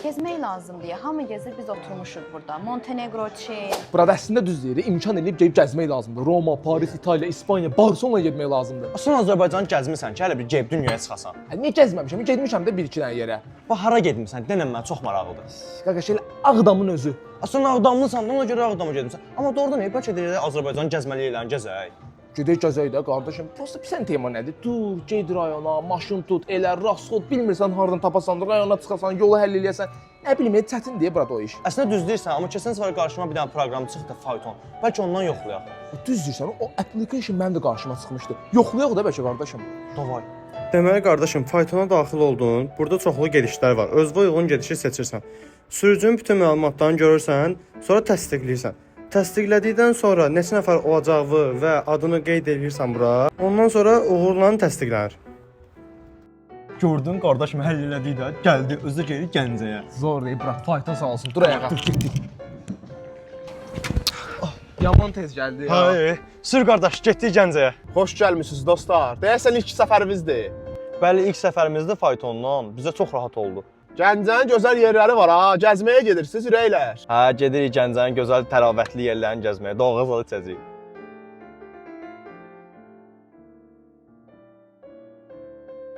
Gezmək lazımdır ya. Hamı gezir, biz oturmuşuq burada. Montenegro, Çin. Burada əslində düz deyir, imkan eləyib gedib gəzmək lazımdır. Roma, Paris, İtaliya, İspaniya, Barselona getmək lazımdır. Sən Azərbaycanı gəzmisən ki, hələ bir gedib dünyaya çıxasan. Niyə gəzməmişəm? Getmişəm də 1-2 dənə yerə. Bax hara getmisən? Denən mənə çox maraqlıdır. Qaqaş elə Ağdamın özü. Sən Ağdamlısan, ona görə Ağdama getmisən. Amma doğrudan bəlkə də Azərbaycanın gəzməli yerlərini gəzək. Gedək gəzək də qardaşım. Prosta pisən tema nədir? Dur, get rayona, maşın tut, elə rasxod, bilmirsən hardan tapasan, rayona çıxasan, yolu həll eləyəsən. Nə bilim, çətin deyə burada o iş. Əslində düz deyirsən, amma keçən səfər qarşıma bir dənə proqram çıxdı, fayton. Bəlkə ondan yoxlayaq. Düz deyirsən, o application mənim də qarşıma çıxmışdı. Yoxlayaq da bəlkə qardaşım. Davay. Deməli qardaşım, faytona daxil oldun. Burada çoxlu gedişlər var. Özünə uyğun gedişi seçirsən. Sürücünün bütün məlumatlarını görürsən, sonra təsdiqləyirsən. Təsdiqlədikdən sonra neçə nəfər olacağı və adını qeyd edirsən bura. Ondan sonra uğurla təsdiqlənir. Gördün qardaş həll elədik də, gəldi, özü gəlir Gəncəyə. Zor deyib, bırak, fayton sağ olsun. Dur ayağa. Yaman tez gəldi ya. Hə, sür qardaş, getdik Gəncəyə. Xoş gəlmisiniz dostlar. Deyəsən ilk səfərimizdir. Bəli, ilk səfərimizdə faytondan bizə çox rahat oldu. Gəncənin gözəl yerləri var ha. Gəzməyə gedirsiniz ürəklər. Hə, gedirik Gəncənin gözəl təravətli yerlərini gəzməyə, doğal içəcəyik.